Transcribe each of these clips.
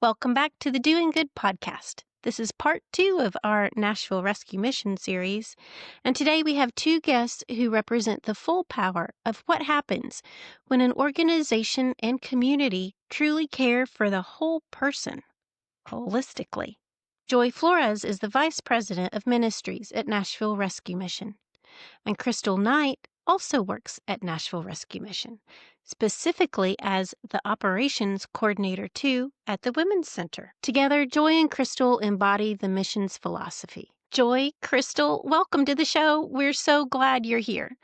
Welcome back to the Doing Good podcast. This is part 2 of our Nashville Rescue Mission series, and today we have 2 guests who represent the full power of what happens when an organization and community truly care for the whole person, holistically. Joy Flores is the Vice President of Ministries at Nashville Rescue Mission, and Krystle Knight also works at Nashville Rescue Mission, specifically as the Operations Coordinator 2 at the Women's Center. Together, Joy and Krystle embody the mission's philosophy. Joy, Krystle, welcome to the show. We're so glad you're here.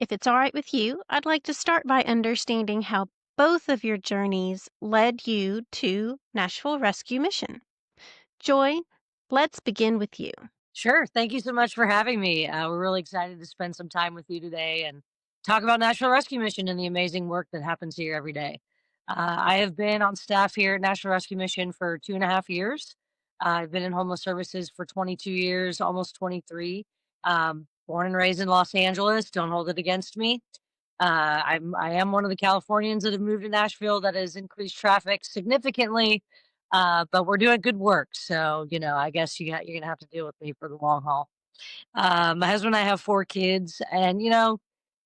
If it's all right with you, I'd like to start by understanding how both of your journeys led you to Nashville Rescue Mission. Joy, let's begin with you. Sure. Thank you so much for having me. We're really excited to spend some time with you today and talk about Nashville Rescue Mission and the amazing work that happens here every day. I have been on staff here at Nashville Rescue Mission for 2.5 years. I've been in homeless services for 22 years, almost 23. Born and raised in Los Angeles. Don't hold it against me. I am one of the Californians that have moved to Nashville that has increased traffic significantly, but we're doing good work. So, I guess you're going to have to deal with me for the long haul. My husband and I have 4 kids, and,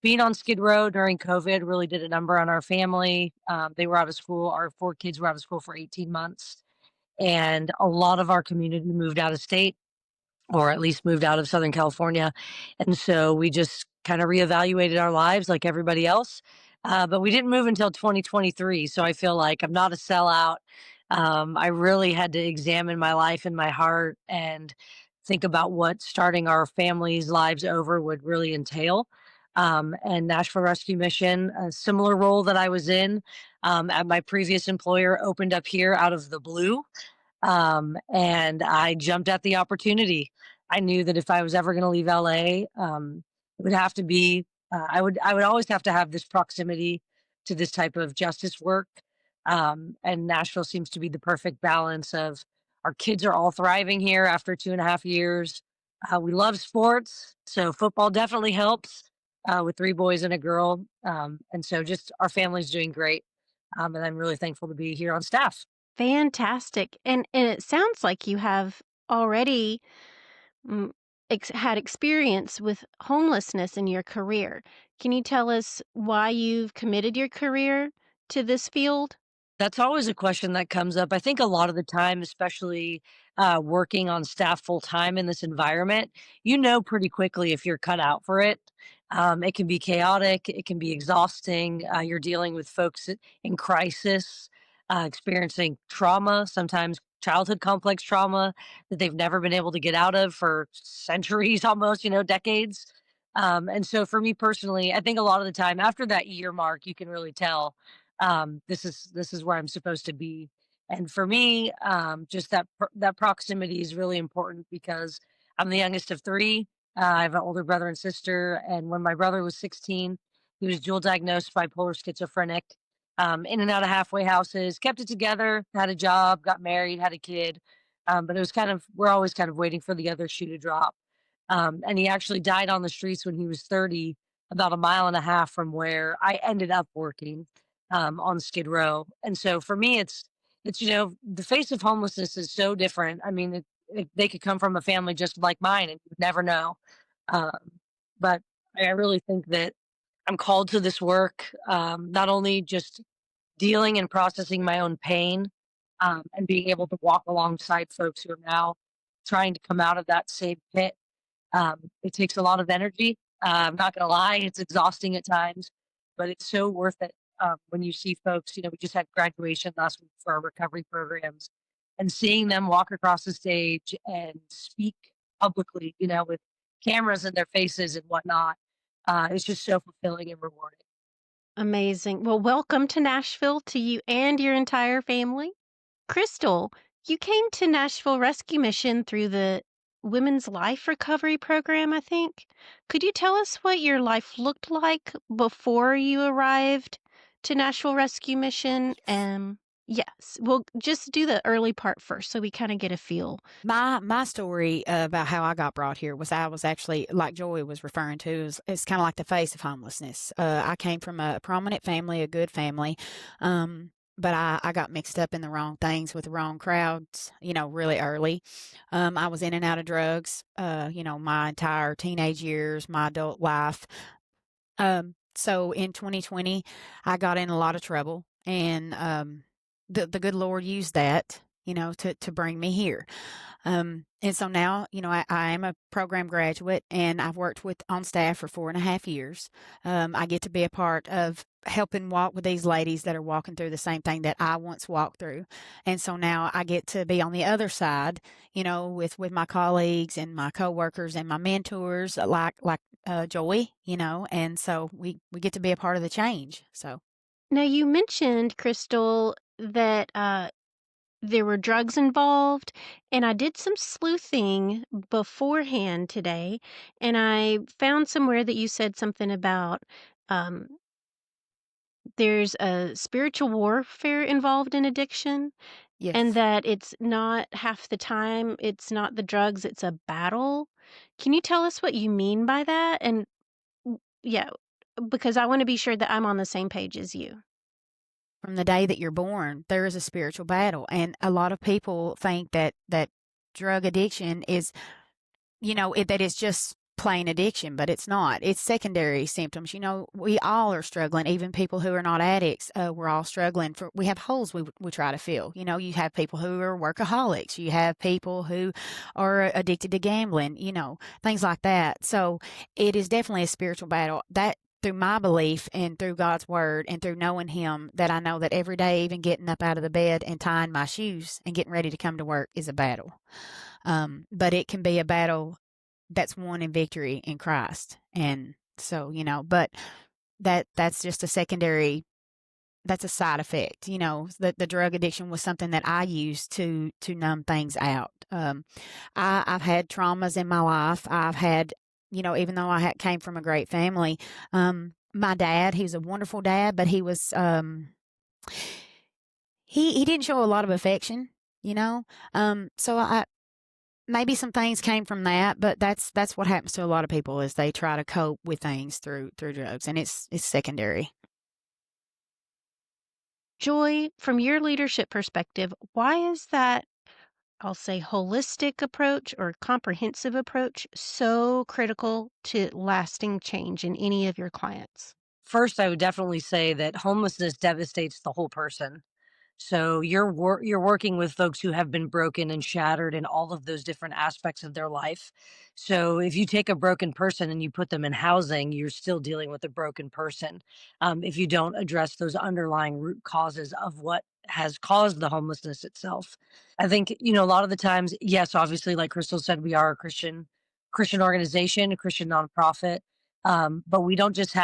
being on Skid Row during COVID really did a number on our family. They were out of school. Our 4 kids were out of school for 18 months, and a lot of our community moved out of state or at least moved out of Southern California. And so we just kind of reevaluated our lives like everybody else. But we didn't move until 2023. So I feel like I'm not a sellout. I really had to examine my life and my heart and think about what starting our family's lives over would really entail. And Nashville Rescue Mission, a similar role that I was in at my previous employer, opened up here out of the blue. And I jumped at the opportunity. I knew that if I was ever going to leave LA, it would have to be, I would always have to have this proximity to this type of justice work. And Nashville seems to be the perfect balance of our kids are all thriving here after 2.5 years. We love sports, so football definitely helps with 3 boys and a girl. And so just our family's doing great. And I'm really thankful to be here on staff. Fantastic. And it sounds like you have already mm, had experience with homelessness in your career. Can you tell us why you've committed your career to this field? That's always a question that comes up. I think a lot of the time, especially working on staff full time in this environment, you know pretty quickly if you're cut out for it. It can be chaotic, it can be exhausting. You're dealing with folks in crisis, experiencing trauma, sometimes childhood complex trauma that they've never been able to get out of for centuries, almost, decades. And so for me personally, I think a lot of the time after that year mark, you can really tell this is where I'm supposed to be. And for me, just that proximity is really important because I'm the youngest of 3. I have an older brother and sister, and when my brother was 16, he was dual diagnosed bipolar schizophrenic. In and out of halfway houses, kept it together, had a job, got married, had a kid. But it was we're always kind of waiting for the other shoe to drop. And he actually died on the streets when he was 30, about a mile and a half from where I ended up working on Skid Row. And so for me, it's the face of homelessness is so different. I mean, they could come from a family just like mine, and you'd never know. Um, but I really think that I'm called to this work, not only just dealing and processing my own pain, and being able to walk alongside folks who are now trying to come out of that same pit. It takes a lot of energy. I'm not going to lie, it's exhausting at times, but it's so worth it when you see folks. We just had graduation last week for our recovery programs, and seeing them walk across the stage and speak publicly, with cameras in their faces and whatnot, it's just so fulfilling and rewarding. Amazing. Well, welcome to Nashville to you and your entire family. Krystle, you came to Nashville Rescue Mission through the Women's Life Recovery Program, I think. Could you tell us what your life looked like before you arrived to Nashville Rescue Mission? Yes, we'll just do the early part first so we kind of get a feel. My story about how I got brought here was I was actually, like Joy was referring to, it's kind of like the face of homelessness. I came from a prominent family, a good family. but I got mixed up in the wrong things with the wrong crowds, really early. I was in and out of drugs, my entire teenage years, my adult life. So in 2020, I got in a lot of trouble, and the good Lord used that, to bring me here. And so now, I am a program graduate, and I've worked on staff for 4.5 years. I get to be a part of helping walk with these ladies that are walking through the same thing that I once walked through. And so now I get to be on the other side, with my colleagues and my coworkers and my mentors, like Joy, and so we get to be a part of the change. So Now, you mentioned, Krystle, that there were drugs involved, and I did some sleuthing beforehand today, and I found somewhere that you said something about um, there's a spiritual warfare involved in addiction, and yes. that it's not half the time, it's not the drugs, it's a battle. Can you tell us what you mean by that? And yeah, because I want to be sure that I'm on the same page as you. From the day that you're born, there is a spiritual battle. And a lot of people think that drug addiction is, that it's just plain addiction, but it's not. It's secondary symptoms. We all are struggling, even people who are not addicts. We're all struggling we have holes we try to fill. You have people who are workaholics. You have people who are addicted to gambling, things like that. So it is definitely a spiritual battle. That through my belief and through God's word and through knowing him, that I know that every day, even getting up out of the bed and tying my shoes and getting ready to come to work is a battle. But it can be a battle that's won in victory in Christ. And so, but that's just a secondary, that's a side effect. The drug addiction was something that I used to numb things out. I've had traumas in my life. I've had, even though I came from a great family, my dad, he was a wonderful dad, but he was, he didn't show a lot of affection, so maybe some things came from that, but that's what happens to a lot of people, is they try to cope with things through drugs, and it's secondary. Joy, from your leadership perspective, why is that, I'll say, holistic approach or comprehensive approach so critical to lasting change in any of your clients? First, I would definitely say that homelessness devastates the whole person. So you're working with folks who have been broken and shattered in all of those different aspects of their life. So if you take a broken person and you put them in housing, you're still dealing with a broken person. If you don't address those underlying root causes of what has caused the homelessness itself, I think a lot of the times, yes, obviously, like Krystle said, we are a Christian organization, a Christian nonprofit, but we're not just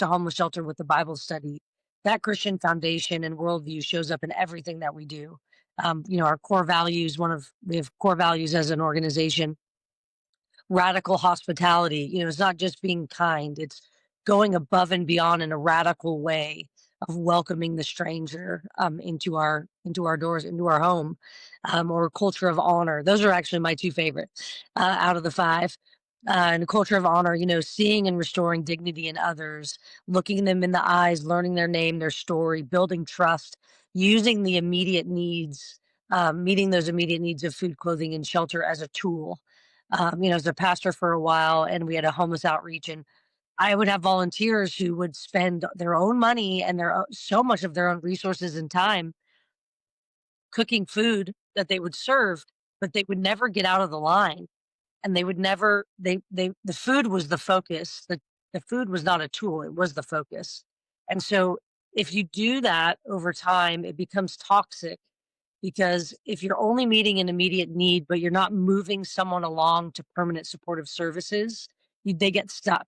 a homeless shelter with a Bible study. That Christian foundation and worldview shows up in everything that we do. Our core values, we have core values as an organization: radical hospitality. It's not just being kind, it's going above and beyond in a radical way of welcoming the stranger into our doors, into our home, or a culture of honor. Those are actually my two favorite out of the five. And a culture of honor, seeing and restoring dignity in others, looking them in the eyes, learning their name, their story, building trust, using the immediate needs, meeting those immediate needs of food, clothing, and shelter as a tool. As a pastor for a while, and we had a homeless outreach, and I would have volunteers who would spend their own money and so much of their own resources and time cooking food that they would serve, but they would never get out of the line, and they would never the food was the focus. The food was not a tool, it was the focus. And so if you do that over time, it becomes toxic, because if you're only meeting an immediate need, but you're not moving someone along to permanent supportive services, they get stuck.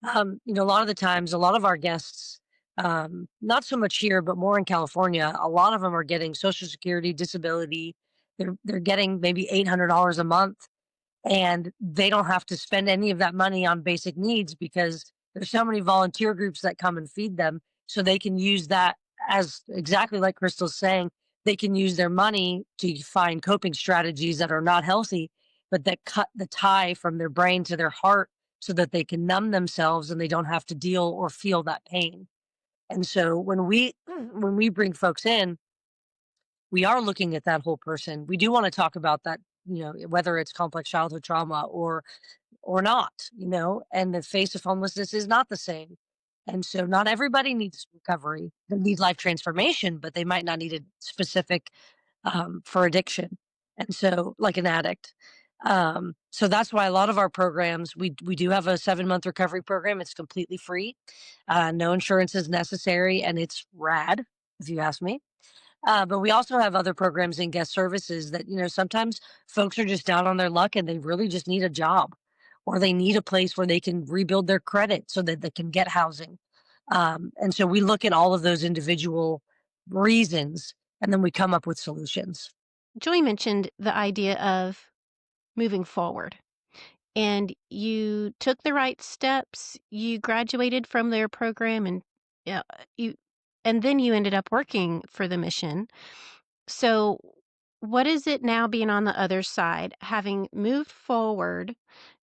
A lot of the times, a lot of our guests, not so much here, but more in California, a lot of them are getting Social Security, disability. They're getting maybe $800 a month, and they don't have to spend any of that money on basic needs, because there's so many volunteer groups that come and feed them, so they can use that, as exactly like Krystle's saying, they can use their money to find coping strategies that are not healthy, but that cut the tie from their brain to their heart, so that they can numb themselves and they don't have to deal or feel that pain. And so when we bring folks in, we are looking at that whole person. We do want to talk about that, whether it's complex childhood trauma or not, and the face of homelessness is not the same. And so not everybody needs recovery. They need life transformation, but they might not need it specific for addiction. And so like an addict. So that's why a lot of our programs, we do have a 7-month recovery program. It's completely free. No insurance is necessary, and it's rad, if you ask me. But we also have other programs and guest services that, sometimes folks are just down on their luck and they really just need a job, or they need a place where they can rebuild their credit so that they can get housing. And so we look at all of those individual reasons and then we come up with solutions. Joy mentioned the idea of moving forward, and you took the right steps. You graduated from their program, and uh, you, and then you ended up working for the mission. So, what is it now being on the other side, having moved forward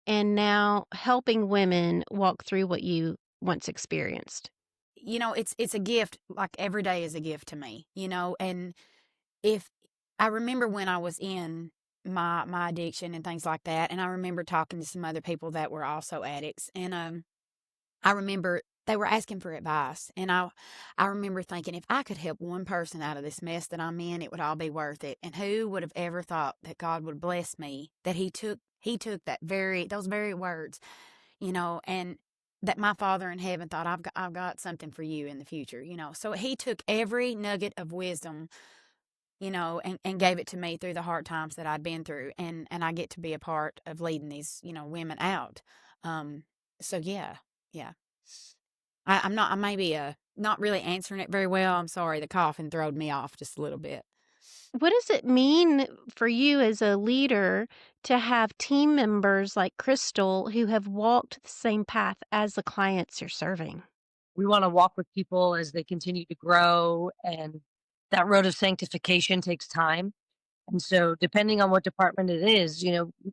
and now helping women walk through what you once experienced? It's a gift. Like every day is a gift to me, and if I remember when I was in my addiction and things like that, and I remember talking to some other people that were also addicts, and I remember they were asking for advice, and I remember thinking if I could help one person out of this mess that I'm in, it would all be worth it. And who would have ever thought that God would bless me, that he took those very words, and that my Father in heaven thought I've got something for you in the future, So he took every nugget of wisdom, and gave it to me through the hard times that I'd been through, and I get to be a part of leading these, women out. Um, so yeah. I may be not really answering it very well. I'm sorry, the coughing throwed me off just a little bit. What does it mean for you as a leader to have team members like Krystle who have walked the same path as the clients you're serving? We want to walk with people as they continue to grow, and that road of sanctification takes time. And so, depending on what department it is,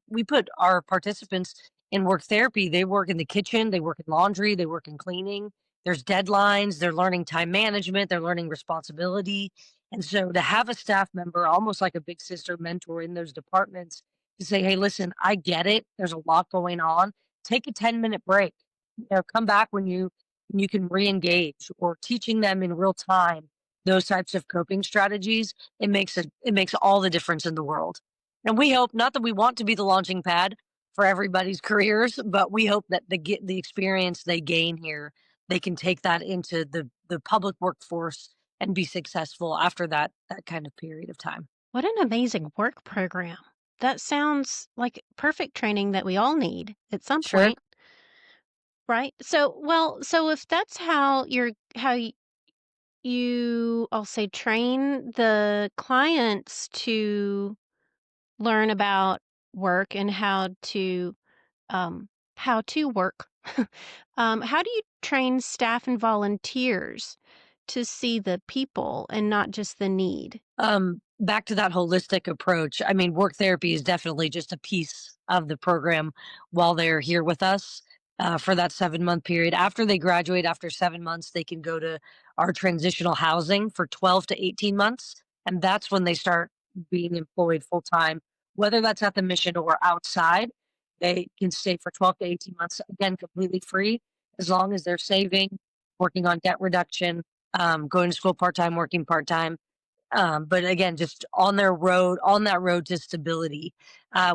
we put our participants in work therapy. They work in the kitchen, they work in laundry, they work in cleaning. There's deadlines, they're learning time management, they're learning responsibility. And so, to have a staff member, almost like a big sister mentor in those departments, to say, hey, listen, I get it. There's a lot going on. Take a 10-minute break. Come back when you can re-engage, or teaching them in real time those types of coping strategies. It makes all the difference in the world. And we hope, not that we want to be the launching pad for everybody's careers, but we hope that the experience they gain here, they can take that into the public workforce and be successful after that kind of period of time. What an amazing work program. That sounds like perfect training that we all need at some Sure. point, right? So if that's how you, I'll say, train the clients to learn about work and um, how to work. How do you train staff and volunteers to see the people and not just the need? Back to that holistic approach. I mean, work therapy is definitely just a piece of the program while they're here with us for that 7-month period. After they graduate, after 7 months, they can go to our transitional housing for 12 to 18 months. And that's when they start being employed full time, whether that's at the mission or outside. They can stay for 12 to 18 months, again, completely free, as long as they're saving, working on debt reduction, going to school part time, working part time, but again, just on that road to stability,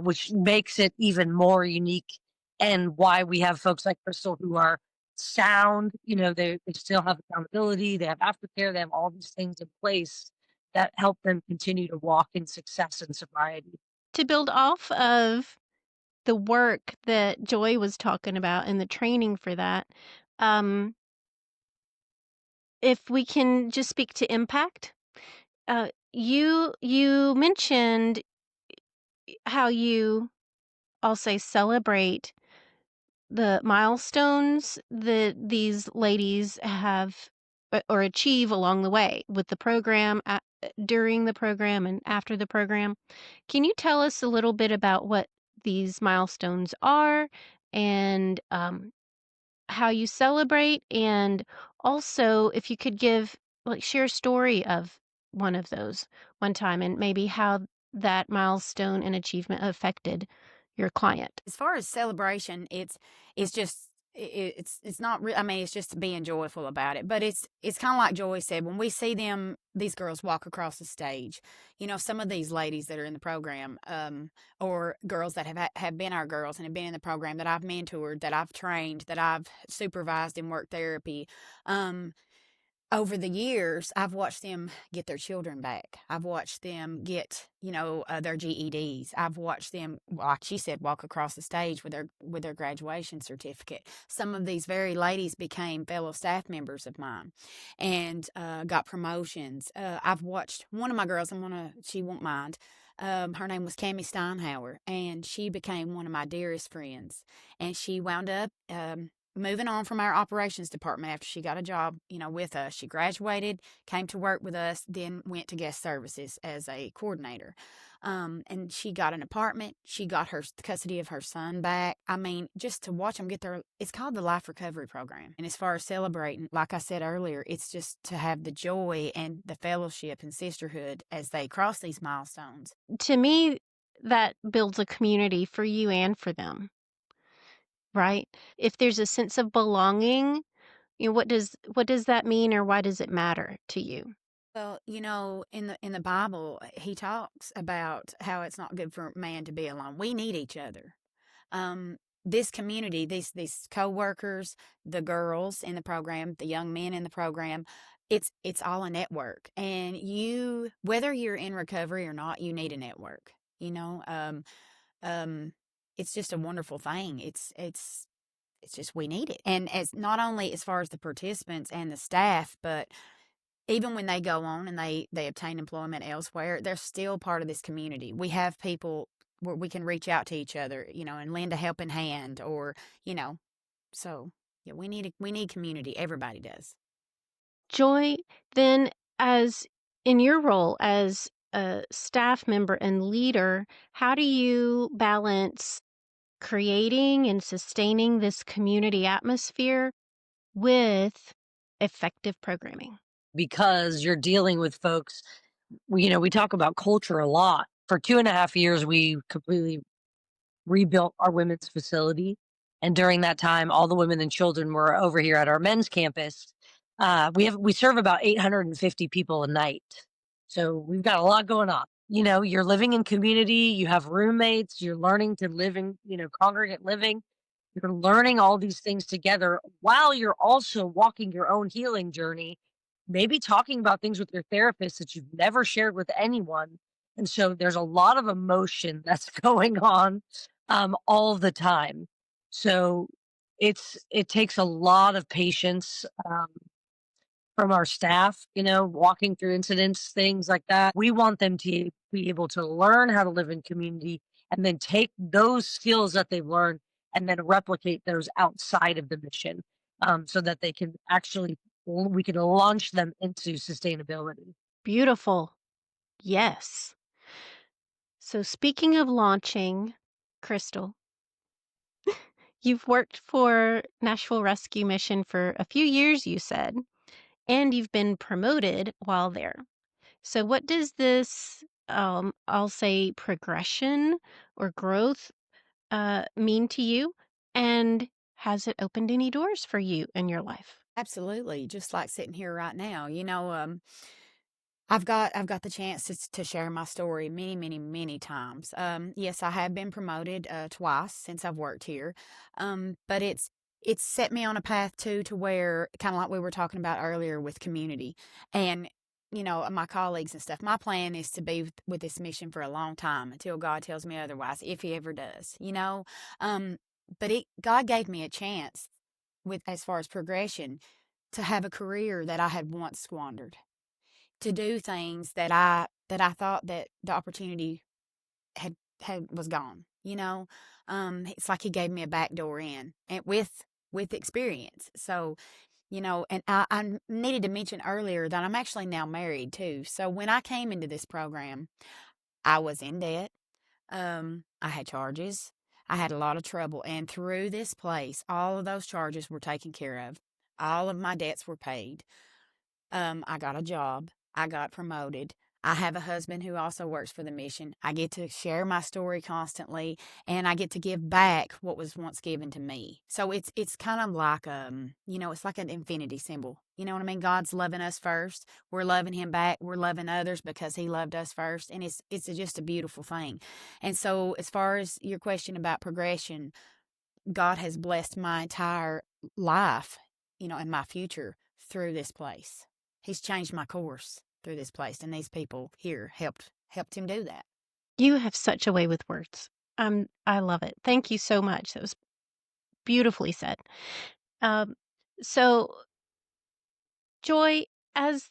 which makes it even more unique, and why we have folks like Krystle who are sound. They still have accountability, they have aftercare, they have all these things in place that help them continue to walk in success and sobriety. To build off of the work that Joy was talking about and the training for that, um, if we can just speak to impact, you mentioned how you, I'll say, celebrate the milestones that these ladies have or achieve along the way with the program, during the program, and after the program. Can you tell us a little bit about what these milestones are and how you celebrate, and also if you could share a story of one of those one time and maybe how that milestone and achievement affected your client. As far as celebration, it's just it's not I mean, it's just being joyful about it. But it's kind of like Joy said, when we see these girls walk across the stage, some of these ladies that are in the program, or girls that have been our girls and have been in the program that I've mentored, that I've trained, that I've supervised in work therapy. Over the years, I've watched them get their children back. I've watched them get, their GEDs. I've watched them, like she said, walk across the stage with their graduation certificate. Some of these very ladies became fellow staff members of mine, and got promotions. I've watched one of my girls. She won't mind. Her name was Cammie Steinhauer, and she became one of my dearest friends. And she wound up moving on from our operations department after she got a job, with us. She graduated, came to work with us, then went to guest services as a coordinator. And she got an apartment. She got her custody of her son back. I mean, just to watch them get it's called the Life Recovery Program. And as far as celebrating, like I said earlier, it's just to have the joy and the fellowship and sisterhood as they cross these milestones. To me, that builds a community for you and for them, right? If there's a sense of belonging, what does that mean, or why does it matter to you? Well, in the Bible, he talks about how it's not good for man to be alone. We need each other. This community, these co-workers, the girls in the program, the young men in the program, it's all a network. And whether you're in recovery or not, you need a network. It's just a wonderful thing. It's just we need it. And as not only as far as the participants and the staff, but even when they go on and they obtain employment elsewhere, they're still part of this community. We have people where we can reach out to each other, and lend a helping hand, or, so yeah, we need community. Everybody does. Joy, then, as in your role as a staff member and leader, how do you balance creating and sustaining this community atmosphere with effective programming? Because you're dealing with folks. We talk about culture a lot. For 2.5 years, we completely rebuilt our women's facility. And during that time, all the women and children were over here at our men's campus. We serve about 850 people a night. So we've got a lot going on. You're living in community, you have roommates, you're learning to live in, congregate living. You're learning all these things together while you're also walking your own healing journey, maybe talking about things with your therapist that you've never shared with anyone. And so there's a lot of emotion that's going on all the time. So it takes a lot of patience from our staff, walking through incidents, things like that. We want them to be able to learn how to live in community and then take those skills that they've learned and then replicate those outside of the mission, so that they can we can launch them into sustainability. Beautiful. Yes. So, speaking of launching, Krystle, you've worked for Nashville Rescue Mission for a few years, you said, and you've been promoted while there. So, what does this, I'll say, progression or growth mean to you? And has it opened any doors for you in your life? Absolutely. Just like sitting here right now, I've got the chance to share my story many, many, many times. Yes, I have been promoted twice since I've worked here, but it's set me on a path too, to where, kind of like we were talking about earlier with community, and my colleagues and stuff. My plan is to be with this mission for a long time, until God tells me otherwise, if He ever does. But God gave me a chance, with as far as progression, to have a career that I had once squandered, to do things that I thought that the opportunity had was gone. It's like He gave me a back door in, and with experience. So, and I needed to mention earlier that I'm actually now married too. So when I came into this program, I was in debt. I had charges. I had a lot of trouble. And through this place, all of those charges were taken care of. All of my debts were paid. I got a job. I got promoted. I have a husband who also works for the mission. I get to share my story constantly, and I get to give back what was once given to me. So it's kind of like it's like an infinity symbol. You know what I mean? God's loving us first. We're loving him back. We're loving others because he loved us first, and it's just a beautiful thing. And so as far as your question about progression, God has blessed my entire life, and my future through this place. He's changed my course through this place, and these people here helped him do that. You have such a way with words. I love it. Thank you so much. That was beautifully said. So, Joy, as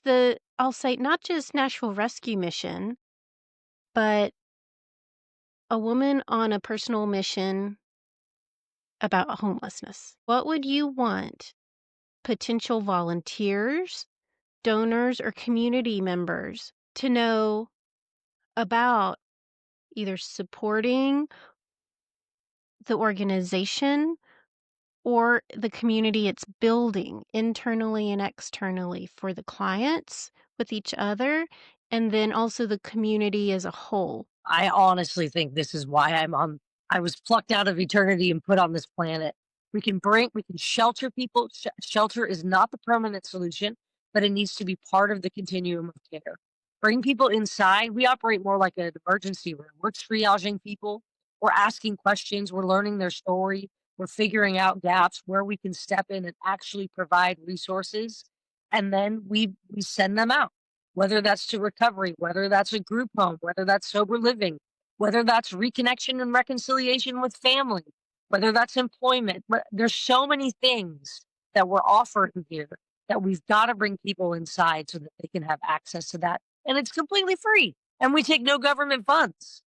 I'll say, not just Nashville Rescue Mission, but a woman on a personal mission about homelessness, what would you want potential volunteers, donors, or community members to know about either supporting the organization or the community it's building internally and externally for the clients, with each other, and then also the community as a whole? I honestly think this is why I was plucked out of eternity and put on this planet. We can shelter people. Shelter is not the permanent solution, but it needs to be part of the continuum of care. Bring people inside. We operate more like an emergency room. We're triaging people. We're asking questions. We're learning their story. We're figuring out gaps where we can step in and actually provide resources. And then we send them out, whether that's to recovery, whether that's a group home, whether that's sober living, whether that's reconnection and reconciliation with family, whether that's employment. There's so many things that we're offering here that we've got to bring people inside so that they can have access to that. And it's completely free. And we take no government funds.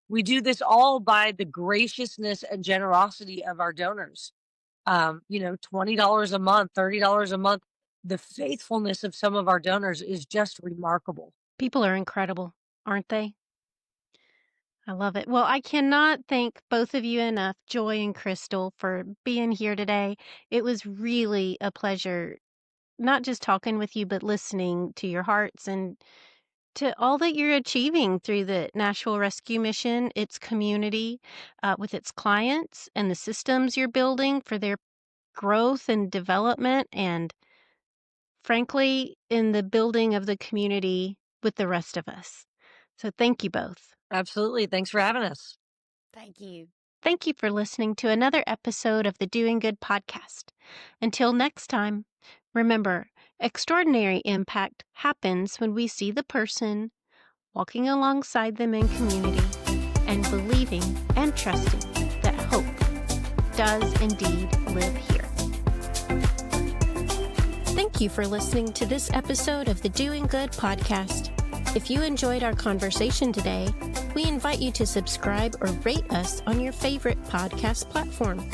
We do this all by the graciousness and generosity of our donors. $20 a month, $30 a month. The faithfulness of some of our donors is just remarkable. People are incredible, aren't they? I love it. Well, I cannot thank both of you enough, Joy and Krystle, for being here today. It was really a pleasure, not just talking with you, but listening to your hearts and to all that you're achieving through the Nashville Rescue Mission, its community, with its clients, and the systems you're building for their growth and development, and frankly, in the building of the community with the rest of us. So thank you both. Absolutely. Thanks for having us. Thank you. Thank you for listening to another episode of the Doing Good podcast. Until next time, remember, extraordinary impact happens when we see the person, walking alongside them in community, and believing and trusting that hope does indeed live here. Thank you for listening to this episode of the Doing Good podcast. If you enjoyed our conversation today, we invite you to subscribe or rate us on your favorite podcast platform.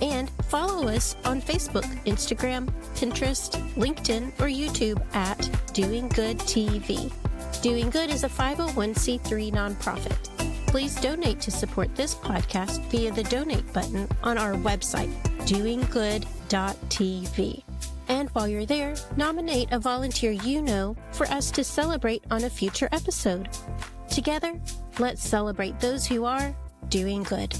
And follow us on Facebook, Instagram, Pinterest, LinkedIn, or YouTube at Doing Good TV. Doing Good is a 501c3 nonprofit. Please donate to support this podcast via the donate button on our website, doinggood.tv. And while you're there, nominate a volunteer you know for us to celebrate on a future episode. Together, let's celebrate those who are doing good.